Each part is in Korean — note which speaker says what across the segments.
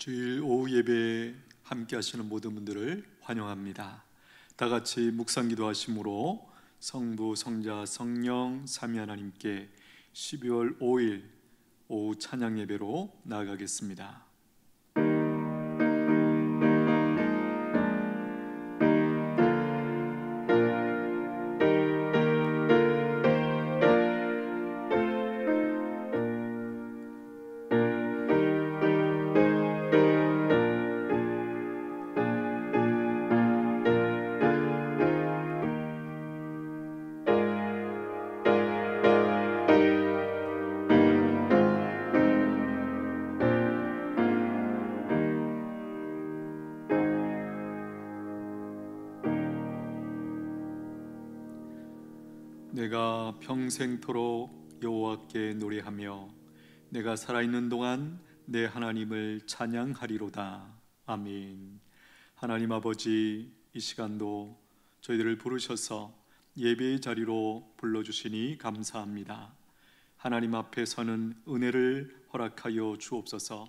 Speaker 1: 주일 오후 예배에 함께 하시는 모든 분들을 환영합니다. 다 같이 묵상 기도하심으로 성부, 성자, 성령 삼위 하나님께 12월 5일 오후 찬양 예배로 나아가겠습니다. 내가 평생토록 여호와께 노래하며 내가 살아있는 동안 내 하나님을 찬양하리로다. 아멘. 하나님 아버지, 이 시간도 저희들을 부르셔서 예배의 자리로 불러주시니 감사합니다. 하나님 앞에 서는 은혜를 허락하여 주옵소서.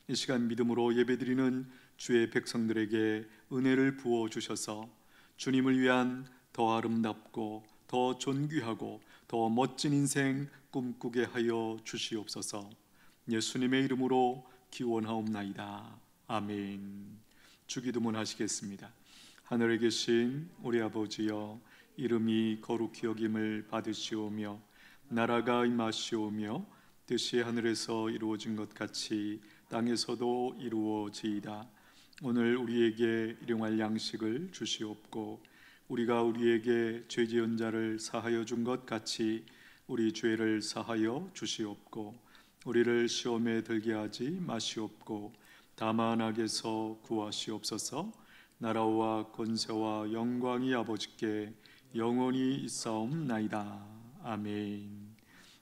Speaker 1: 이 시간 믿음으로 예배드리는 주의 백성들에게 은혜를 부어주셔서 주님을 위한 더 아름답고 더 존귀하고 더 멋진 인생 꿈꾸게 하여 주시옵소서. 예수님의 이름으로 기원하옵나이다. 아멘. 주기도문 하시겠습니다. 하늘에 계신 우리 아버지여, 이름이 거룩히 여김을 받으시오며 나라가 임하시오며 뜻이 하늘에서 이루어진 것 같이 땅에서도 이루어지이다. 오늘 우리에게 일용할 양식을 주시옵고 우리가 우리에게 죄 지은 자를 사하여 준 것 같이 우리 죄를 사하여 주시옵고 우리를 시험에 들게 하지 마시옵고 다만 악에서 구하시옵소서. 나라와 권세와 영광이 아버지께 영원히 있사옵나이다. 아멘.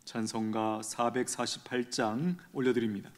Speaker 1: 찬송가 448장 올려드립니다.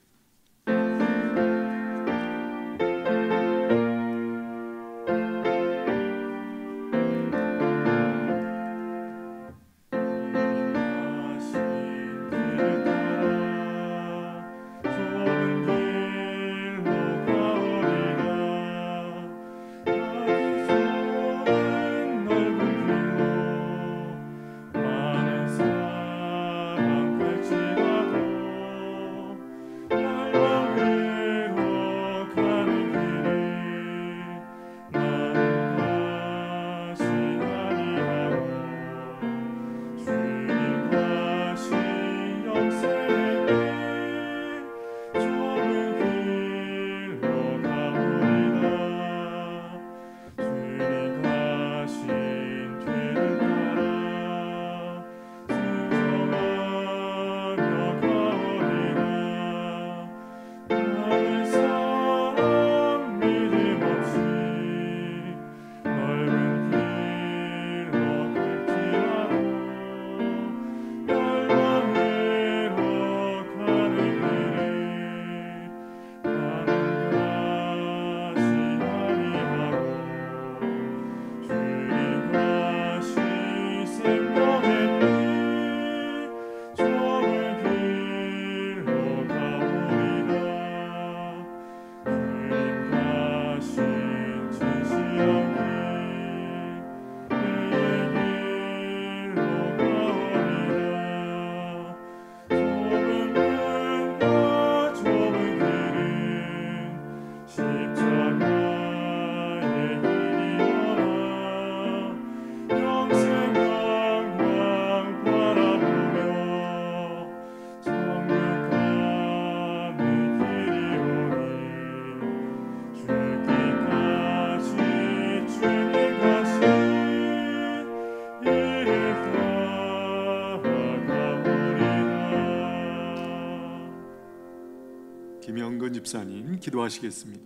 Speaker 1: 김영근 집사님 기도하시겠습니다.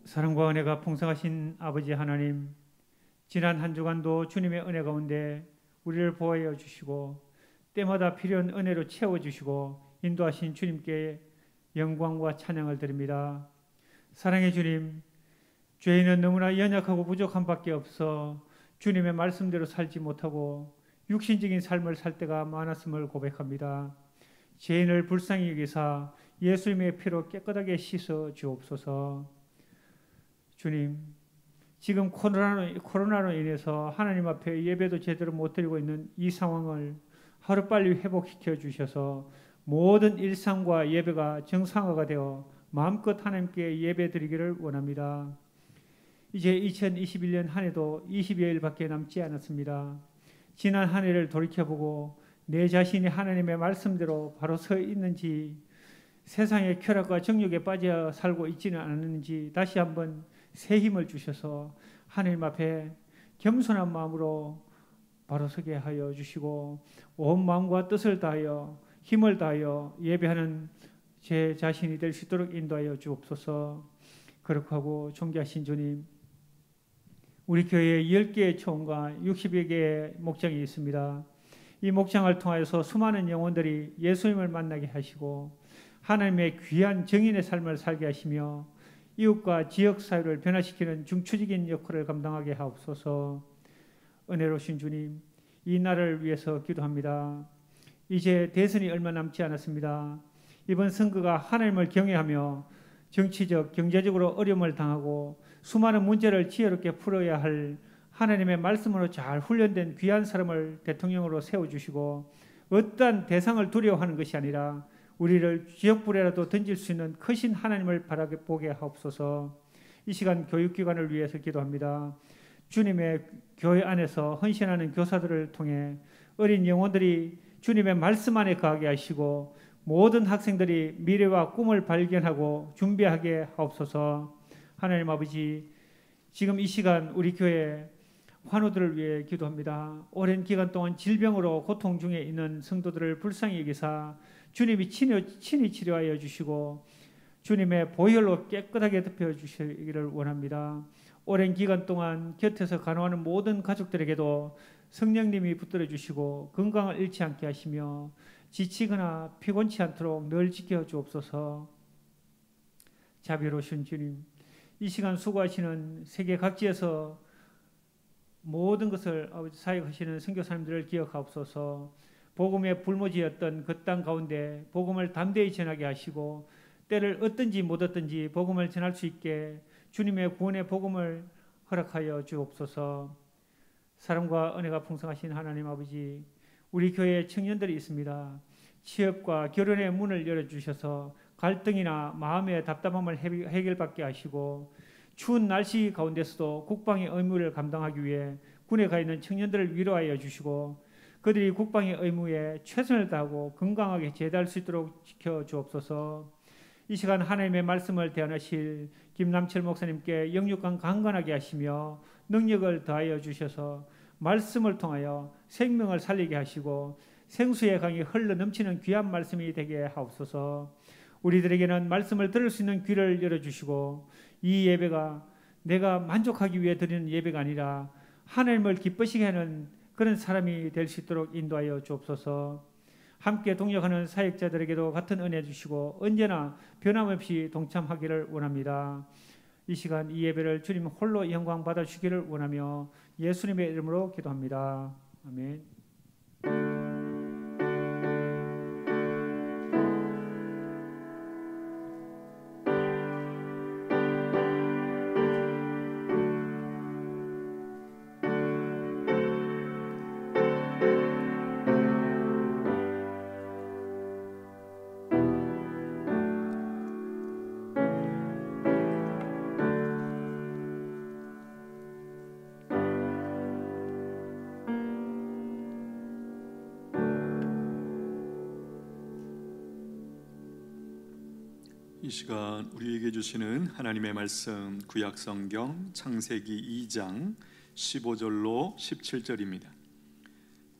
Speaker 2: 사랑과 은혜가 풍성하신 아버지 하나님, 지난 한 주간도 주님의 은혜 가운데 우리를 보호하여 주시고 때마다 필요한 은혜로 채워주시고 인도하신 주님께 영광과 찬양을 드립니다. 사랑의 주님, 죄인은 너무나 연약하고 부족한 밖에 없어 주님의 말씀대로 살지 못하고 육신적인 삶을 살 때가 많았음을 고백합니다. 죄인을 불쌍히 여기사 예수님의 피로 깨끗하게 씻어 주옵소서. 주님, 지금 코로나로 인해서 하나님 앞에 예배도 제대로 못 드리고 있는 이 상황을 하루빨리 회복시켜 주셔서 모든 일상과 예배가 정상화가 되어 마음껏 하나님께 예배 드리기를 원합니다. 이제 2021년 한 해도 20여일밖에 남지 않았습니다. 지난 한 해를 돌이켜보고 내 자신이 하나님의 말씀대로 바로 서 있는지, 세상의 쾌락과 정욕에 빠져 살고 있지는 않았는지 다시 한번 새 힘을 주셔서 하나님 앞에 겸손한 마음으로 바로 서게 하여 주시고, 온 마음과 뜻을 다하여 힘을 다하여 예배하는 제 자신이 될 수 있도록 인도하여 주옵소서. 거룩하고 존귀하신 주님, 우리 교회에 10개의 초원과 60여 개의 목장이 있습니다. 이 목장을 통하여서 수많은 영혼들이 예수님을 만나게 하시고 하나님의 귀한 정인의 삶을 살게 하시며 이웃과 지역 사회를 변화시키는 중추적인 역할을 감당하게 하옵소서. 은혜로우신 주님, 이 날을 위해서 기도합니다. 이제 대선이 얼마 남지 않았습니다. 이번 선거가 하나님을 경외하며 정치적, 경제적으로 어려움을 당하고 수많은 문제를 지혜롭게 풀어야 할 하나님의 말씀으로 잘 훈련된 귀한 사람을 대통령으로 세워주시고, 어떠한 대상을 두려워하는 것이 아니라 우리를 지역불에라도 던질 수 있는 크신 하나님을 바라보게 하옵소서. 이 시간 교육기관을 위해서 기도합니다. 주님의 교회 안에서 헌신하는 교사들을 통해 어린 영혼들이 주님의 말씀 안에 거하게 하시고 모든 학생들이 미래와 꿈을 발견하고 준비하게 하옵소서. 하나님 아버지, 지금 이 시간 우리 교회 환우들을 위해 기도합니다. 오랜 기간 동안 질병으로 고통 중에 있는 성도들을 불쌍히 여기사 주님이 친히 치료하여 주시고 주님의 보혈로 깨끗하게 덮여주시기를 원합니다. 오랜 기간 동안 곁에서 간호하는 모든 가족들에게도 성령님이 붙들어 주시고 건강을 잃지 않게 하시며 지치거나 피곤치 않도록 늘 지켜주옵소서. 자비로우신 주님, 이 시간 수고하시는 세계 각지에서 모든 것을 사역하시는 선교사님들을 기억하옵소서. 복음의 불모지였던 그 땅 가운데 복음을 담대히 전하게 하시고 때를 얻든지 못 얻든지 복음을 전할 수 있게 주님의 구원의 복음을 허락하여 주옵소서. 사랑과 은혜가 풍성하신 하나님 아버지, 우리 교회에 청년들이 있습니다. 취업과 결혼의 문을 열어주셔서 갈등이나 마음의 답답함을 해결받게 하시고 추운 날씨 가운데서도 국방의 의무를 감당하기 위해 군에 가 있는 청년들을 위로하여 주시고 그들이 국방의 의무에 최선을 다하고 건강하게 제대할 수 있도록 지켜주옵소서. 이 시간 하나님의 말씀을 대언하실 김남철 목사님께 영육간 강건하게 하시며 능력을 더하여 주셔서 말씀을 통하여 생명을 살리게 하시고 생수의 강이 흘러 넘치는 귀한 말씀이 되게 하옵소서. 우리들에게는 말씀을 들을 수 있는 귀를 열어주시고 이 예배가 내가 만족하기 위해 드리는 예배가 아니라 하나님을 기쁘시게 하는 그런 사람이 될 수 있도록 인도하여 주옵소서. 함께 동역하는 사역자들에게도 같은 은혜 주시고 언제나 변함없이 동참하기를 원합니다. 이 시간 이 예배를 주님 홀로 영광 받아주시기를 원하며 예수님의 이름으로 기도합니다. 아멘.
Speaker 1: 이 시간 우리에게 주시는 하나님의 말씀 구약 성경 창세기 2장 15절로 17절입니다.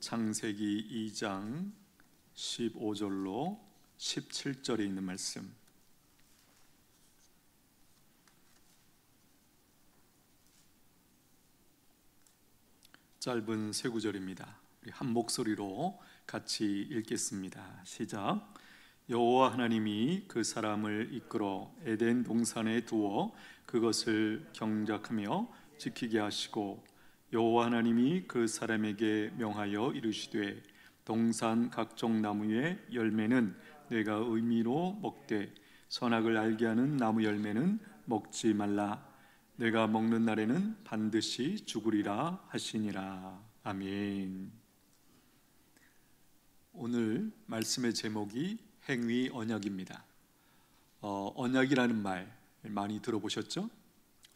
Speaker 1: 창세기 2장 15절로 17절에 있는 말씀. 짧은 세 구절입니다. 우리 한 목소리로 같이 읽겠습니다. 시작. 여호와 하나님이 그 사람을 이끌어 에덴 동산에 두어 그것을 경작하며 지키게 하시고 여호와 하나님이 그 사람에게 명하여 이르시되 동산 각종 나무의 열매는 내가 의미로 먹되 선악을 알게 하는 나무 열매는 먹지 말라. 내가 먹는 날에는 반드시 죽으리라 하시니라. 아멘. 오늘 말씀의 제목이 행위 언약입니다. 언약이라는 말 많이 들어보셨죠?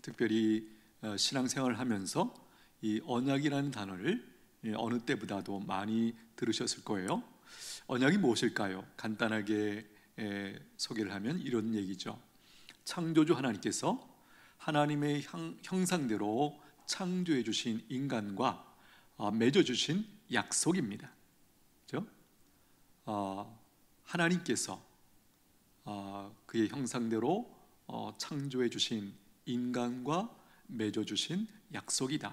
Speaker 1: 특별히 신앙생활을 하면서 이 언약이라는 단어를 어느 때보다도 많이 들으셨을 거예요. 언약이 무엇일까요? 간단하게 소개를 하면 이런 얘기죠. 창조주 하나님께서 하나님의 형상대로 창조해 주신 인간과 맺어 주신 약속입니다. 그렇죠? 하나님께서 그의 형상대로 창조해 주신 인간과 맺어 주신 약속이다.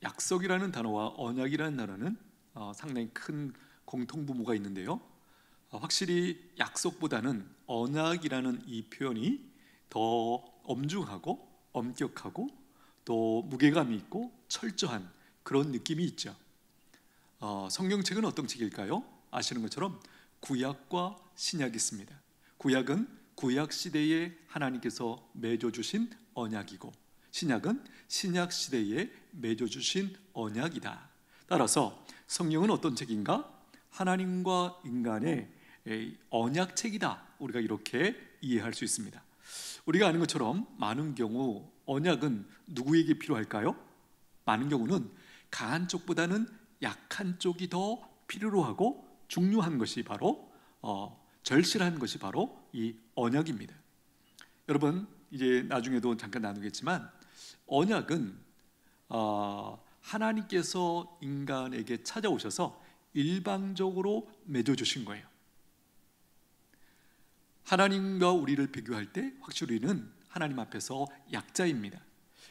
Speaker 1: 약속이라는 단어와 언약이라는 단어는 상당히 큰 공통부모가 있는데요. 확실히 약속보다는 언약이라는 이 표현이 더 엄중하고 엄격하고 또 무게감이 있고 철저한 그런 느낌이 있죠. 성경책은 어떤 책일까요? 아시는 것처럼 구약과 신약이 있습니다. 구약은 구약 시대에 하나님께서 맺어주신 언약이고, 신약은 신약 시대에 맺어주신 언약이다. 따라서 성경은 어떤 책인가? 하나님과 인간의 언약책이다. 우리가 이렇게 이해할 수 있습니다. 우리가 아는 것처럼 많은 경우 언약은 누구에게 필요할까요? 많은 경우는 강한 쪽보다는 약한 쪽이 더 필요로 하고 중요한 것이 바로 절실한 것이 바로 이 언약입니다. 여러분, 이제 나중에도 잠깐 나누겠지만 언약은 하나님께서 인간에게 찾아오셔서 일방적으로 맺어주신 거예요. 하나님과 우리를 비교할 때 확실히 우리는 하나님 앞에서 약자입니다.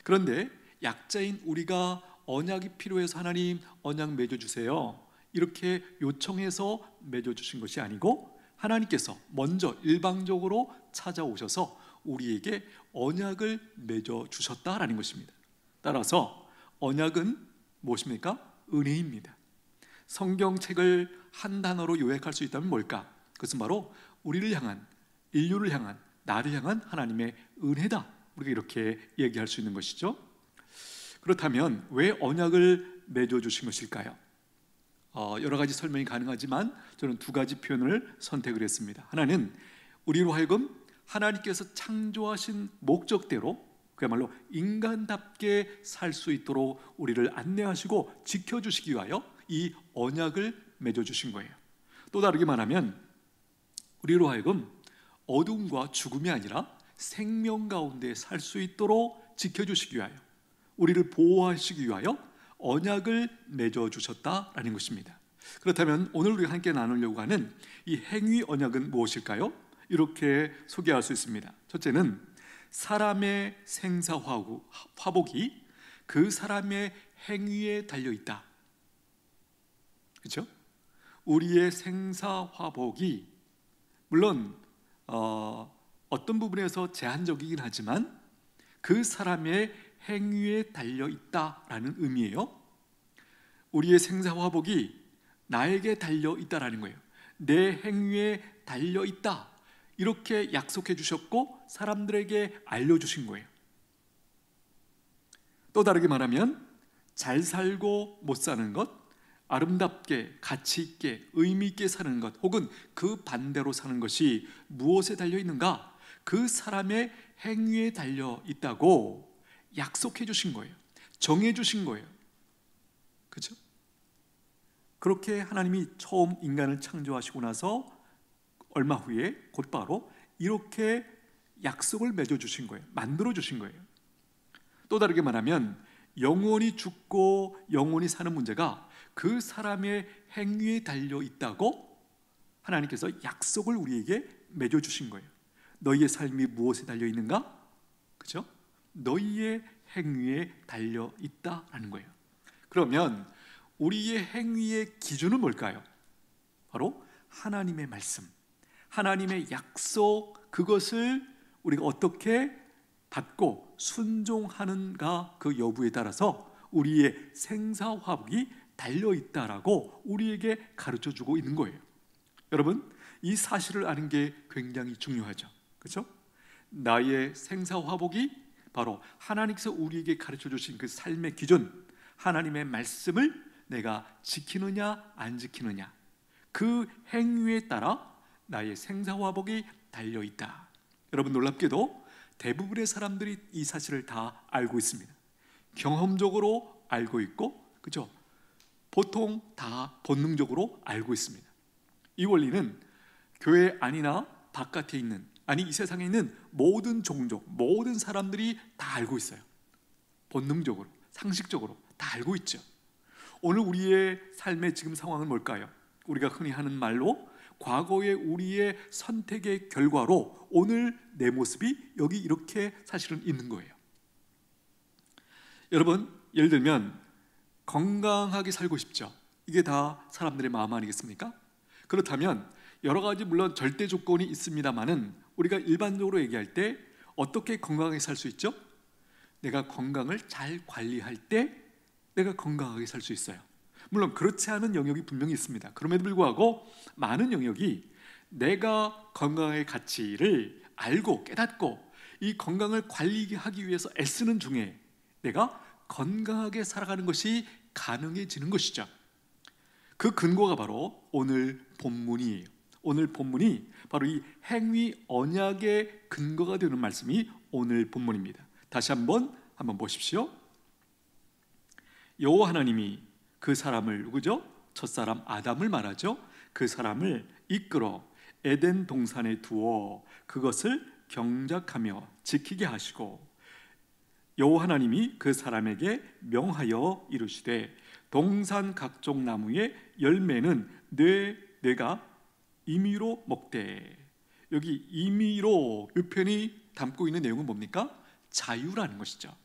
Speaker 1: 그런데 약자인 우리가 언약이 필요해서 하나님 언약 맺어주세요 이렇게 요청해서 맺어주신 것이 아니고 하나님께서 먼저 일방적으로 찾아오셔서 우리에게 언약을 맺어주셨다라는 것입니다. 따라서 언약은 무엇입니까? 은혜입니다. 성경책을 한 단어로 요약할 수 있다면 뭘까? 그것은 바로 우리를 향한, 인류를 향한, 나를 향한 하나님의 은혜다. 우리가 이렇게 얘기할 수 있는 것이죠. 그렇다면 왜 언약을 맺어주신 것일까요? 여러 가지 설명이 가능하지만 저는 두 가지 표현을 선택을 했습니다. 하나는 우리로 하여금 하나님께서 창조하신 목적대로 그야말로 인간답게 살 수 있도록 우리를 안내하시고 지켜주시기 위하여 이 언약을 맺어주신 거예요. 또 다르게 말하면 우리로 하여금 어둠과 죽음이 아니라 생명 가운데 살 수 있도록 지켜주시기 위하여, 우리를 보호하시기 위하여 언약을 맺어주셨다라는 것입니다. 그렇다면 오늘 우리가 함께 나누려고 하는 이 행위 언약은 무엇일까요? 이렇게 소개할 수 있습니다. 첫째는 사람의 생사화복이 그 사람의 행위에 달려있다. 그렇죠? 우리의 생사화복이 물론 어떤 부분에서 제한적이긴 하지만 그 사람의 행위에 달려있다라는 의미예요. 우리의 생사화복이 나에게 달려있다라는 거예요. 내 행위에 달려있다 이렇게 약속해 주셨고 사람들에게 알려주신 거예요. 또 다르게 말하면 잘 살고 못 사는 것, 아름답게 가치 있게 의미 있게 사는 것, 혹은 그 반대로 사는 것이 무엇에 달려있는가? 그 사람의 행위에 달려있다고 약속해 주신 거예요. 정해 주신 거예요. 그렇죠? 그렇게 하나님이 처음 인간을 창조하시고 나서 얼마 후에 곧바로 이렇게 약속을 맺어 주신 거예요. 만들어 주신 거예요. 또 다르게 말하면 영원히 죽고 영원히 사는 문제가 그 사람의 행위에 달려 있다고 하나님께서 약속을 우리에게 맺어 주신 거예요. 너희의 삶이 무엇에 달려 있는가? 그렇죠? 너희의 행위에 달려 있다라는 거예요. 그러면 우리의 행위의 기준은 뭘까요? 바로 하나님의 말씀, 하나님의 약속, 그것을 우리가 어떻게 받고 순종하는가 그 여부에 따라서 우리의 생사화복이 달려있다라고 우리에게 가르쳐주고 있는 거예요. 여러분, 이 사실을 아는 게 굉장히 중요하죠. 그렇죠? 나의 생사화복이 바로 하나님께서 우리에게 가르쳐 주신 그 삶의 기준, 하나님의 말씀을 내가 지키느냐 안 지키느냐, 그 행위에 따라 나의 생사화복이 달려있다. 여러분, 놀랍게도 대부분의 사람들이 이 사실을 다 알고 있습니다. 경험적으로 알고 있고, 그죠? 보통 다 본능적으로 알고 있습니다. 이 원리는 교회 안이나 바깥에 있는, 아니 이 세상에 있는 모든 종족, 모든 사람들이 다 알고 있어요. 본능적으로, 상식적으로 다 알고 있죠. 오늘 우리의 삶의 지금 상황은 뭘까요? 우리가 흔히 하는 말로 과거의 우리의 선택의 결과로 오늘 내 모습이 여기 이렇게 사실은 있는 거예요. 여러분, 예를 들면 건강하게 살고 싶죠. 이게 다 사람들의 마음 아니겠습니까? 그렇다면 여러 가지 물론 절대 조건이 있습니다만은 우리가 일반적으로 얘기할 때 어떻게 건강하게 살 수 있죠? 내가 건강을 잘 관리할 때 내가 건강하게 살 수 있어요. 물론 그렇지 않은 영역이 분명히 있습니다. 그럼에도 불구하고 많은 영역이 내가 건강의 가치를 알고 깨닫고 이 건강을 관리하기 위해서 애쓰는 중에 내가 건강하게 살아가는 것이 가능해지는 것이죠. 그 근거가 바로 오늘 본문이에요. 오늘 본문이 바로 이 행위 언약의 근거가 되는 말씀이 오늘 본문입니다. 다시 한번 보십시오. 여호와 하나님이 그 사람을, 누구죠? 첫사람 아담을 말하죠. 그 사람을 이끌어 에덴 동산에 두어 그것을 경작하며 지키게 하시고, 여호와 하나님이 그 사람에게 명하여 이르시되 동산 각종 나무의 열매는 내가 임의로 먹되. 여기 임의로 이 표현이 담고 있는 내용은 뭡니까? 자유라는 것이죠.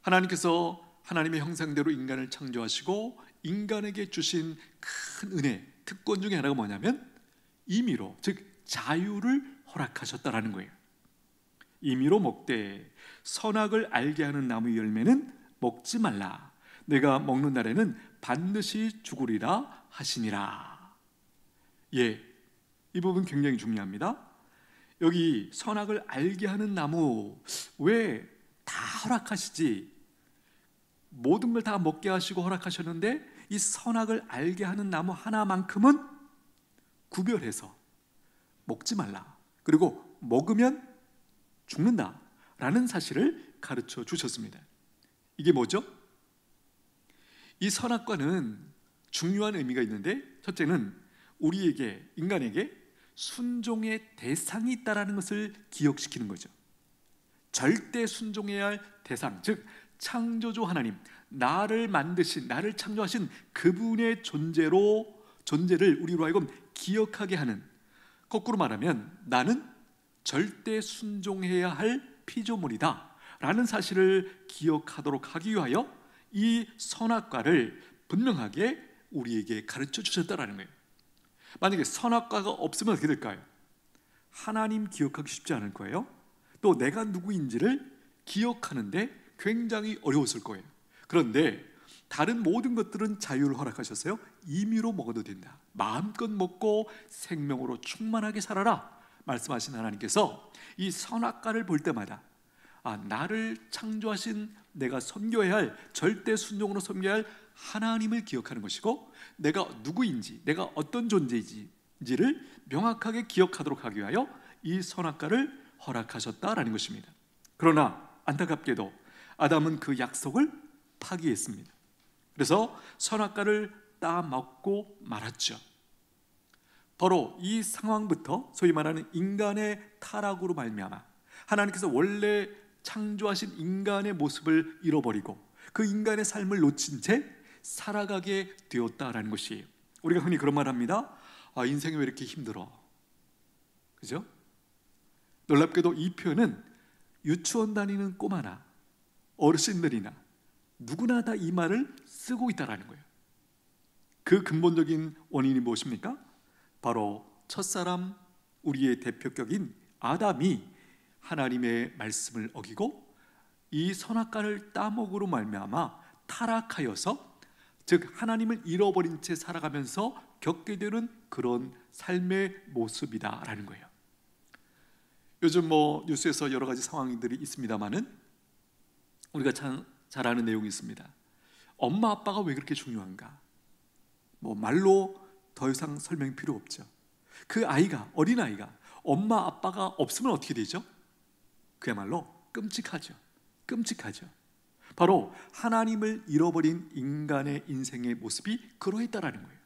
Speaker 1: 하나님께서 하나님의 형상대로 인간을 창조하시고 인간에게 주신 큰 은혜, 특권 중에 하나가 뭐냐면 임의로, 즉 자유를 허락하셨다라는 거예요. 임의로 먹되 선악을 알게 하는 나무 열매는 먹지 말라. 내가 먹는 날에는 반드시 죽으리라 하시니라. 예, 이 부분 굉장히 중요합니다. 여기 선악을 알게 하는 나무 왜 다 허락하시지? 모든 걸 다 먹게 하시고 허락하셨는데 이 선악을 알게 하는 나무 하나만큼은 구별해서 먹지 말라, 그리고 먹으면 죽는다 라는 사실을 가르쳐 주셨습니다. 이게 뭐죠? 이 선악과는 중요한 의미가 있는데, 첫째는 우리에게, 인간에게 순종의 대상이 있다는 것을 기억시키는 거죠. 절대 순종해야 할 대상, 즉 창조주 하나님, 나를 만드신, 나를 창조하신 그분의 존재를 우리로 하여금 기억하게 하는, 거꾸로 말하면 나는 절대 순종해야 할 피조물이다 라는 사실을 기억하도록 하기 위하여 이 선악과를 분명하게 우리에게 가르쳐 주셨다라는 거예요. 만약에 선악과가 없으면 어떻게 될까요? 하나님 기억하기 쉽지 않을 거예요. 또 내가 누구인지를 기억하는데 굉장히 어려웠을 거예요. 그런데 다른 모든 것들은 자유를 허락하셨어요. 임의로 먹어도 된다, 마음껏 먹고 생명으로 충만하게 살아라 말씀하신 하나님께서 이 선악과를 볼 때마다 나를 창조하신, 내가 섬겨야 할, 절대 순종으로 섬겨야 할 하나님을 기억하는 것이고, 내가 누구인지, 내가 어떤 존재인지를 명확하게 기억하도록 하기 위하여 이 선악과를 허락하셨다라는 것입니다. 그러나 안타깝게도 아담은 그 약속을 파기했습니다. 그래서 선악과를 따먹고 말았죠. 바로 이 상황부터 소위 말하는 인간의 타락으로 말미암아 하나님께서 원래 창조하신 인간의 모습을 잃어버리고 그 인간의 삶을 놓친 채 살아가게 되었다라는 것이에요. 우리가 흔히 그런 말 합니다. 인생이 왜 이렇게 힘들어? 그죠? 놀랍게도 이 표현은 유치원 다니는 꼬마나 어르신들이나 누구나 다 이 말을 쓰고 있다라는 거예요. 그 근본적인 원인이 무엇입니까? 바로 첫사람, 우리의 대표격인 아담이 하나님의 말씀을 어기고 이 선악과를 따먹으로 말미암아 타락하여서 즉 하나님을 잃어버린 채 살아가면서 겪게 되는 그런 삶의 모습이다라는 거예요. 요즘 뉴스에서 여러 가지 상황들이 있습니다만은 우리가 잘 아는 내용이 있습니다. 엄마 아빠가 왜 그렇게 중요한가? 말로 더 이상 설명이 필요 없죠. 그 아이가, 어린아이가 엄마 아빠가 없으면 어떻게 되죠? 그야말로 끔찍하죠. 끔찍하죠. 바로 하나님을 잃어버린 인간의 인생의 모습이 그러했다라는 거예요.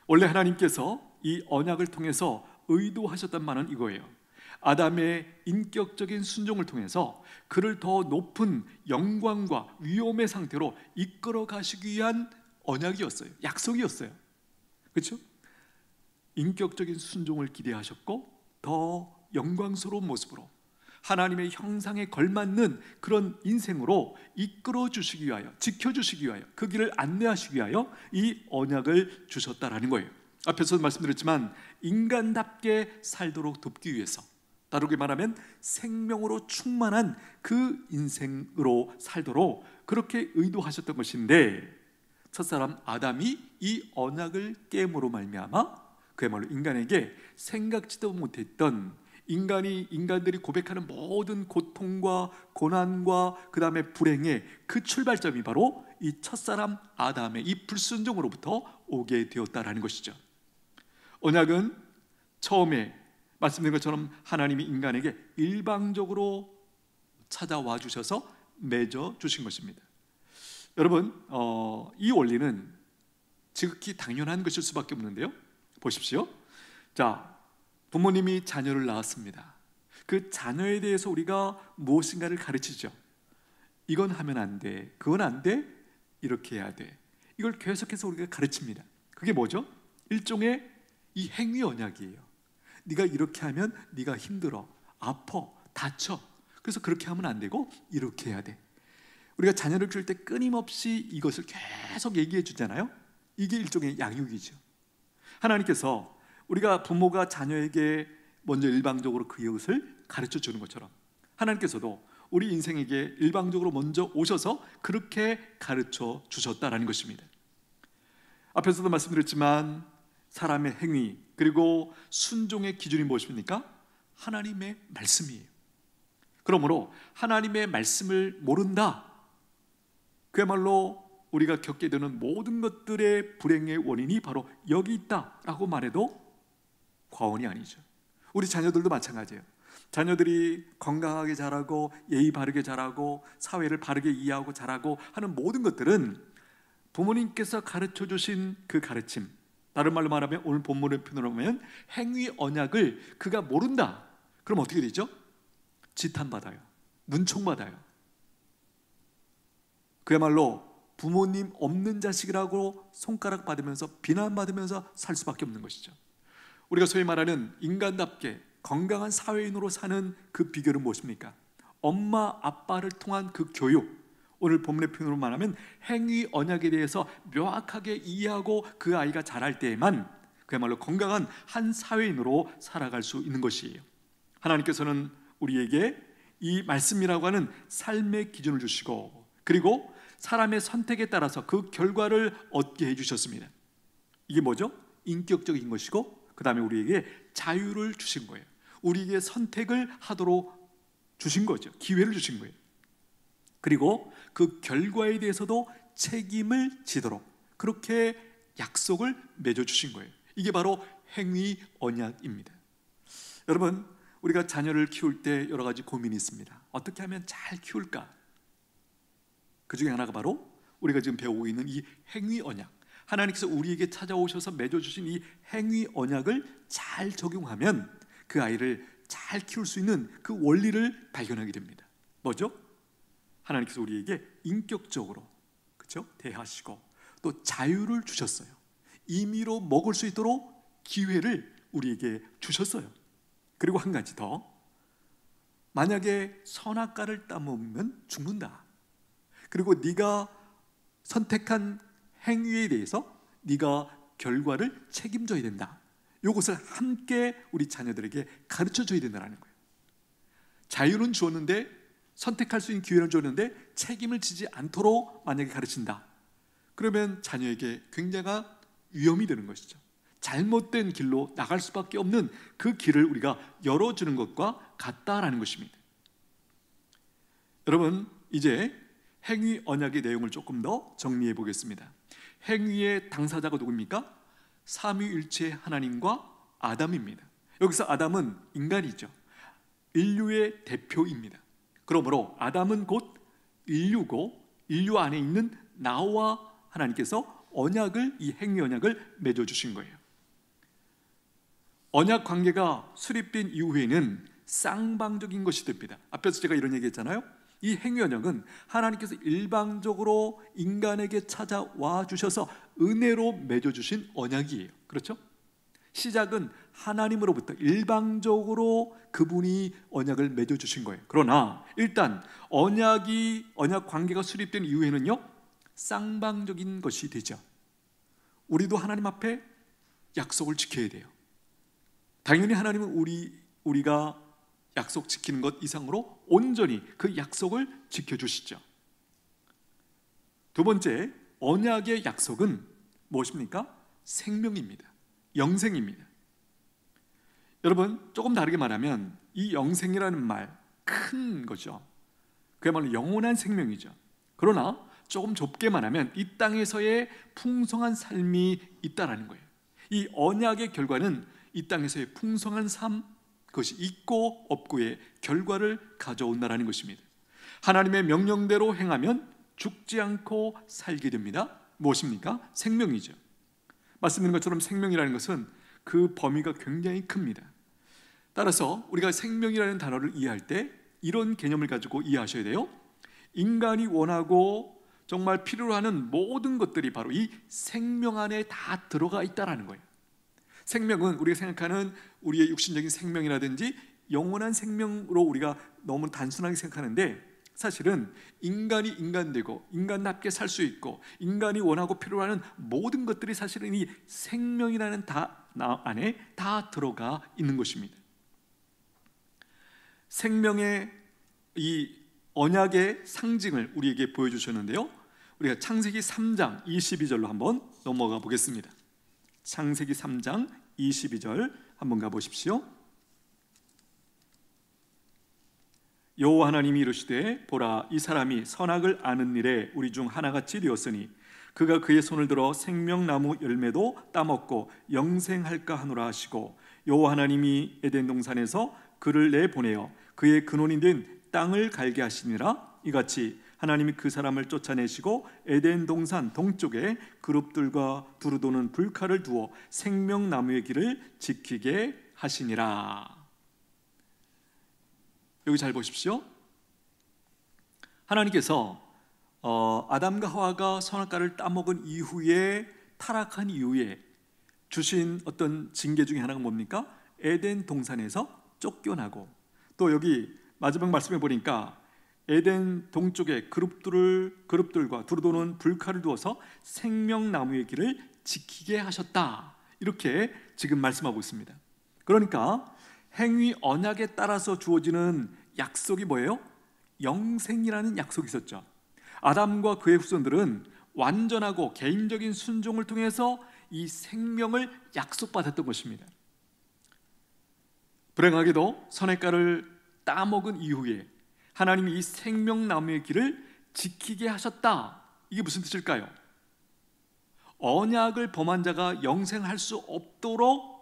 Speaker 1: 원래 하나님께서 이 언약을 통해서 의도하셨던 바는 이거예요. 아담의 인격적인 순종을 통해서 그를 더 높은 영광과 위엄의 상태로 이끌어 가시기 위한 언약이었어요. 약속이었어요. 그렇죠? 인격적인 순종을 기대하셨고 더 영광스러운 모습으로 하나님의 형상에 걸맞는 그런 인생으로 이끌어 주시기 위하여, 지켜주시기 위하여, 그 길을 안내하시기 위하여 이 언약을 주셨다라는 거예요. 앞에서 말씀드렸지만 인간답게 살도록 돕기 위해서, 다르게 말하면 생명으로 충만한 그 인생으로 살도록 그렇게 의도하셨던 것인데, 첫사람 아담이 이 언약을 깨므로 말미암아 그야말로 인간에게 생각지도 못했던 인간들이 고백하는 모든 고통과 고난과 그 다음에 불행의 그 출발점이 바로 이 첫사람 아담의 이 불순종으로부터 오게 되었다라는 것이죠. 언약은 처음에 말씀드린 것처럼 하나님이 인간에게 일방적으로 찾아와 주셔서 맺어 주신 것입니다. 여러분, 이 원리는 지극히 당연한 것일 수밖에 없는데요. 보십시오. 자, 부모님이 자녀를 낳았습니다. 그 자녀에 대해서 우리가 무엇인가를 가르치죠. 이건 하면 안 돼, 그건 안 돼, 이렇게 해야 돼. 이걸 계속해서 우리가 가르칩니다. 그게 뭐죠? 일종의 이 행위 언약이에요. 네가 이렇게 하면 네가 힘들어, 아파, 다쳐. 그래서 그렇게 하면 안 되고 이렇게 해야 돼. 우리가 자녀를 키울 때 끊임없이 이것을 계속 얘기해 주잖아요. 이게 일종의 양육이죠. 하나님께서 우리가 부모가 자녀에게 먼저 일방적으로 그것을 가르쳐 주는 것처럼 하나님께서도 우리 인생에게 일방적으로 먼저 오셔서 그렇게 가르쳐 주셨다라는 것입니다. 앞에서도 말씀드렸지만 사람의 행위 그리고 순종의 기준이 무엇입니까? 하나님의 말씀이에요. 그러므로 하나님의 말씀을 모른다, 그야말로 우리가 겪게 되는 모든 것들의 불행의 원인이 바로 여기 있다라고 말해도 과언이 아니죠. 우리 자녀들도 마찬가지예요. 자녀들이 건강하게 자라고 예의 바르게 자라고 사회를 바르게 이해하고 자라고 하는 모든 것들은 부모님께서 가르쳐 주신 그 가르침, 다른 말로 말하면 오늘 본문의 표현으로 보면 행위 언약을 그가 모른다. 그럼 어떻게 되죠? 지탄받아요. 문총받아요. 그야말로 부모님 없는 자식이라고 손가락 받으면서 비난받으면서 살 수밖에 없는 것이죠. 우리가 소위 말하는 인간답게 건강한 사회인으로 사는 그 비결은 무엇입니까? 엄마 아빠를 통한 그 교육, 오늘 본문의 표현으로 말하면 행위 언약에 대해서 명확하게 이해하고 그 아이가 자랄 때에만 그야말로 건강한 한 사회인으로 살아갈 수 있는 것이에요. 하나님께서는 우리에게 이 말씀이라고 하는 삶의 기준을 주시고 그리고 사람의 선택에 따라서 그 결과를 얻게 해주셨습니다. 이게 뭐죠? 인격적인 것이고 그 다음에 우리에게 자유를 주신 거예요. 우리에게 선택을 하도록 주신 거죠. 기회를 주신 거예요. 그리고 그 결과에 대해서도 책임을 지도록 그렇게 약속을 맺어주신 거예요. 이게 바로 행위 언약입니다. 여러분, 우리가 자녀를 키울 때 여러 가지 고민이 있습니다. 어떻게 하면 잘 키울까? 그 중에 하나가 바로 우리가 지금 배우고 있는 이 행위 언약, 하나님께서 우리에게 찾아오셔서 맺어주신 이 행위 언약을 잘 적용하면 그 아이를 잘 키울 수 있는 그 원리를 발견하게 됩니다. 뭐죠? 하나님께서 우리에게 인격적으로 그렇죠? 대하시고 또 자유를 주셨어요. 임의로 먹을 수 있도록 기회를 우리에게 주셨어요. 그리고 한 가지 더, 만약에 선악과를 따먹으면 죽는다. 그리고 네가 선택한 행위에 대해서 네가 결과를 책임져야 된다. 이것을 함께 우리 자녀들에게 가르쳐줘야 된다는 거예요. 자유는 주었는데, 선택할 수 있는 기회는 주었는데 책임을 지지 않도록 만약에 가르친다, 그러면 자녀에게 굉장한 위험이 되는 것이죠. 잘못된 길로 나갈 수밖에 없는 그 길을 우리가 열어주는 것과 같다라는 것입니다. 여러분, 이제 행위 언약의 내용을 조금 더 정리해 보겠습니다. 행위의 당사자가 누구입니까? 삼위일체 하나님과 아담입니다. 여기서 아담은 인간이죠. 인류의 대표입니다. 그러므로 아담은 곧 인류고, 인류 안에 있는 나와 하나님께서 이 행위 언약을 맺어주신 거예요. 언약 관계가 수립된 이후에는 쌍방적인 것이 됩니다. 앞에서 제가 이런 얘기했잖아요. 이 행위 언약은 하나님께서 일방적으로 인간에게 찾아와 주셔서 은혜로 맺어주신 언약이에요. 그렇죠? 시작은 하나님으로부터 일방적으로 그분이 언약을 맺어주신 거예요. 그러나 일단 언약 관계가 수립된 이후에는요, 쌍방적인 것이 되죠. 우리도 하나님 앞에 약속을 지켜야 돼요. 당연히 하나님은 우리가 약속 지키는 것 이상으로 온전히 그 약속을 지켜주시죠. 두 번째, 언약의 약속은 무엇입니까? 생명입니다. 영생입니다. 여러분, 조금 다르게 말하면 이 영생이라는 말, 큰 거죠. 그야말로 영원한 생명이죠. 그러나 조금 좁게 말하면 이 땅에서의 풍성한 삶이 있다라는 거예요. 이 언약의 결과는 이 땅에서의 풍성한 삶, 그것이 있고 없고의 결과를 가져온다라는 것입니다. 하나님의 명령대로 행하면 죽지 않고 살게 됩니다. 무엇입니까? 생명이죠. 말씀드린 것처럼 생명이라는 것은 그 범위가 굉장히 큽니다. 따라서 우리가 생명이라는 단어를 이해할 때 이런 개념을 가지고 이해하셔야 돼요. 인간이 원하고 정말 필요로 하는 모든 것들이 바로 이 생명 안에 다 들어가 있다라는 거예요. 생명은 우리가 생각하는 우리의 육신적인 생명이라든지 영원한 생명으로 우리가 너무 단순하게 생각하는데, 사실은 인간이 인간되고 인간답게 살 수 있고 인간이 원하고 필요로 하는 모든 것들이 사실은 이 생명이라는 단어 안에 다 들어가 있는 것입니다. 생명의 이 언약의 상징을 우리에게 보여주셨는데요, 우리가 창세기 3장 22절로 한번 넘어가 보겠습니다. 창세기 3장 22절 한번 가보십시오. 여호와 하나님이 이르시되 보라, 이 사람이 선악을 아는 일에 우리 중 하나같이 되었으니 그가 그의 손을 들어 생명나무 열매도 따먹고 영생할까 하노라 하시고, 여호와 하나님이 에덴 동산에서 그를 내보내어 그의 근원이 된 땅을 갈게 하시니라. 이같이 하나님이 그 사람을 쫓아내시고 에덴 동산 동쪽에 그룹들과 두루 도는 불칼을 두어 생명나무의 길을 지키게 하시니라. 여기 잘 보십시오. 하나님께서 아담과 하와가 선악과를 따먹은 이후에, 타락한 이후에 주신 어떤 징계 중에 하나가 뭡니까? 에덴 동산에서 쫓겨나고, 또 여기 마지막 말씀해 보니까 에덴 동쪽에 그룹들과 두루 도는 불칼을 두어서 생명나무의 길을 지키게 하셨다, 이렇게 지금 말씀하고 있습니다. 그러니까 행위 언약에 따라서 주어지는 약속이 뭐예요? 영생이라는 약속이 있었죠. 아담과 그의 후손들은 완전하고 개인적인 순종을 통해서 이 생명을 약속받았던 것입니다. 불행하게도 선악과를 따먹은 이후에 하나님이 이 생명나무의 길을 지키게 하셨다. 이게 무슨 뜻일까요? 언약을 범한 자가 영생할 수 없도록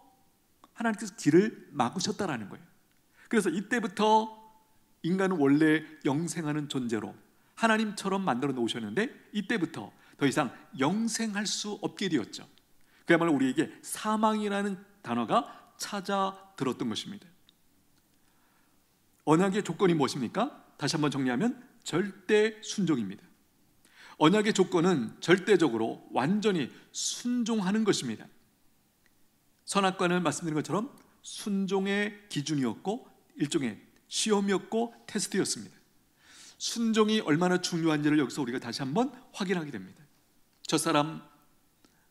Speaker 1: 하나님께서 길을 막으셨다라는 거예요. 그래서 이때부터 인간은 원래 영생하는 존재로 하나님처럼 만들어 놓으셨는데, 이때부터 더 이상 영생할 수 없게 되었죠. 그야말로 우리에게 사망이라는 단어가 찾아 들었던 것입니다. 언약의 조건이 무엇입니까? 다시 한번 정리하면 절대 순종입니다. 언약의 조건은 절대적으로 완전히 순종하는 것입니다. 선악과는 말씀드린 것처럼 순종의 기준이었고 일종의 시험이었고 테스트였습니다. 순종이 얼마나 중요한지를 여기서 우리가 다시 한번 확인하게 됩니다. 첫사람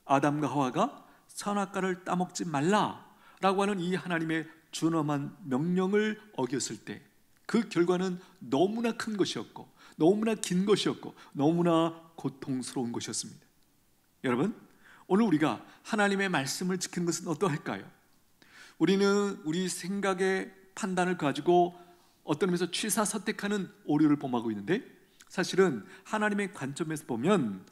Speaker 1: 아담과 하와가 선악과를 따먹지 말라라고 하는 이 하나님의 준엄한 명령을 어겼을 때 그 결과는 너무나 큰 것이었고 너무나 긴 것이었고 너무나 고통스러운 것이었습니다. 여러분, 오늘 우리가 하나님의 말씀을 지키는 것은 어떠할까요? 우리는 우리 생각의 판단을 가지고 어떤 의미에서 취사선택하는 오류를 범하고 있는데, 사실은 하나님의 관점에서 보면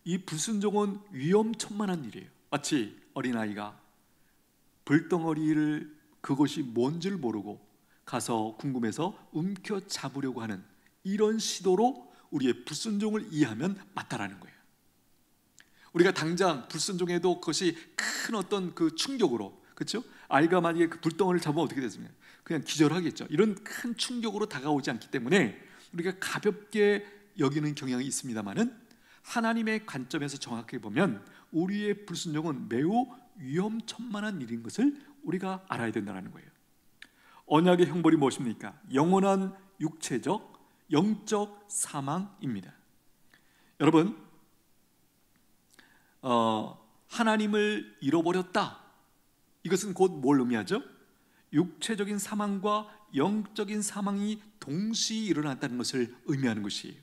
Speaker 1: 이 불순종은 위험천만한 일이에요. 마치 어린아이가 불덩어리를 그것이 뭔지를 모르고 가서 궁금해서 움켜잡으려고 하는 이런 시도로 우리의 불순종을 이해하면 맞다라는 거예요. 우리가 당장 불순종해도 그것이 큰 어떤 그 충격으로, 그렇죠? 아이가 만약에 그 불덩어리를 잡으면 어떻게 되겠습니까? 그냥 기절하겠죠. 이런 큰 충격으로 다가오지 않기 때문에 우리가 가볍게 여기는 경향이 있습니다만은, 하나님의 관점에서 정확하게 보면 우리의 불순종은 매우 위험천만한 일인 것을 우리가 알아야 된다는 거예요. 언약의 형벌이 무엇입니까? 영원한 육체적, 영적 사망입니다. 여러분, 하나님을 잃어버렸다, 이것은 곧 뭘 의미하죠? 육체적인 사망과 영적인 사망이 동시에 일어났다는 것을 의미하는 것이에요.